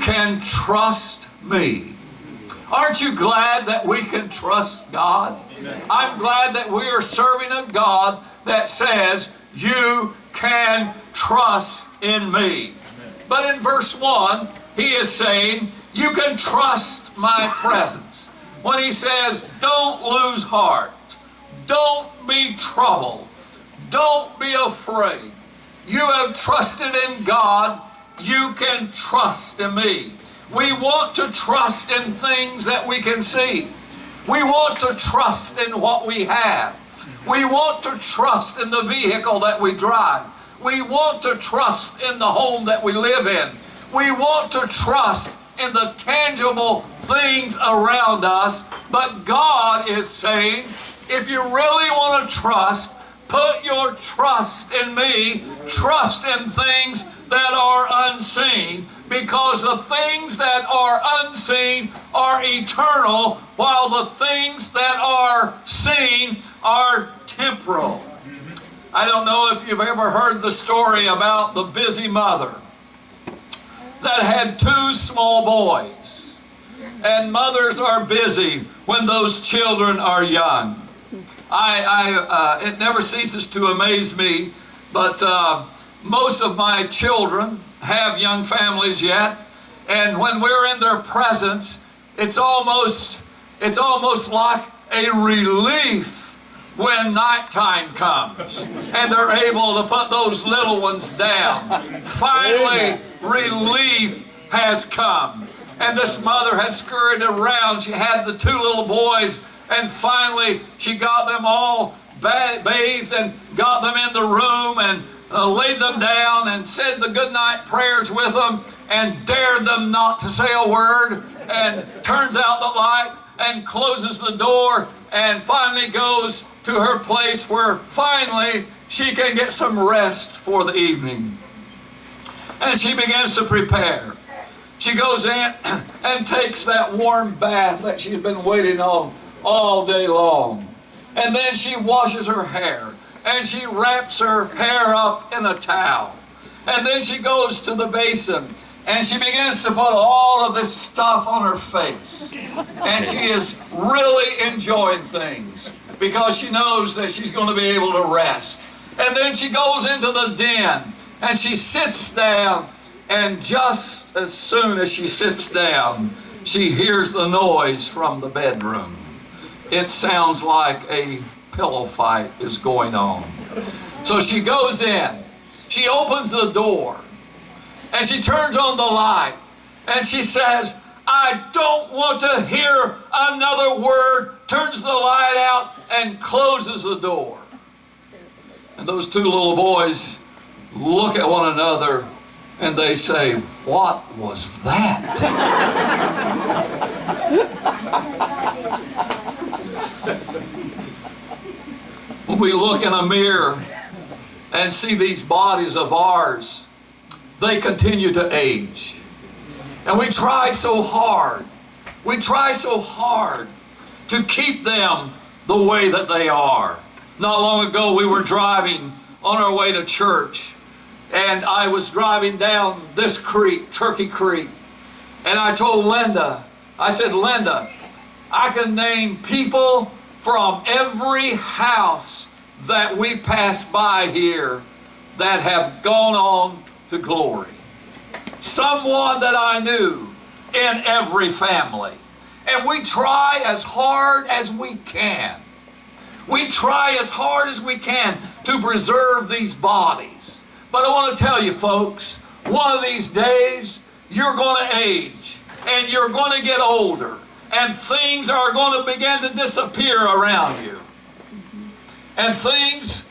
can trust me. Aren't you glad that we can trust God? Amen. I'm glad that we are serving a God that says, you can trust in me. Amen. But in verse 1, he is saying, you can trust my presence. When he says, don't lose heart, don't be troubled, don't be afraid. You have trusted in God, you can trust in me. We want to trust in things that we can see. We want to trust in what we have. We want to trust in the vehicle that we drive. We want to trust in the home that we live in. We want to trust in the tangible things around us. But God is saying, if you really want to trust, put your trust in me. Trust in things that are unseen, because the things that are unseen are eternal, while the things that are seen are temporal. I don't know if you've ever heard the story about the busy mother that had 2 small boys. And mothers are busy when those children are young. It never ceases to amaze me, but most of my children have young families yet, and when we're in their presence, it's almost like a relief when nighttime comes and they're able to put those little ones down. Finally, relief has come. And this mother had scurried around. She had the 2 little boys, and finally she got them all bathed and got them in the room and laid them down and said the goodnight prayers with them and dared them not to say a word, and turns out the light and closes the door and finally goes to her place where finally she can get some rest for the evening. And she begins to prepare. She goes in and takes that warm bath that she's been waiting on all day long. And then she washes her hair. And she wraps her hair up in a towel. And then she goes to the basin and she begins to put all of this stuff on her face. And she is really enjoying things because she knows that she's going to be able to rest. And then she goes into the den and she sits down, and just as soon as she sits down, she hears the noise from the bedroom. It sounds like a pillow fight is going on. So she goes in, she opens the door, and she turns on the light, and she says, I don't want to hear another word, turns the light out, and closes the door. And those 2 little boys look at one another, and they say, what was that? When we look in a mirror and see these bodies of ours, they continue to age. And we try so hard to keep them the way that they are. Not long ago we were driving on our way to church, and I was driving down this creek, Turkey Creek, and I told Linda, I said, Linda, I can name people from every house that we pass by here that have gone on to glory. Someone that I knew in every family. And we try as hard as we can. We try as hard as we can to preserve these bodies. But I want to tell you folks, one of these days you're going to age and you're going to get older, and things are going to begin to disappear around you. And things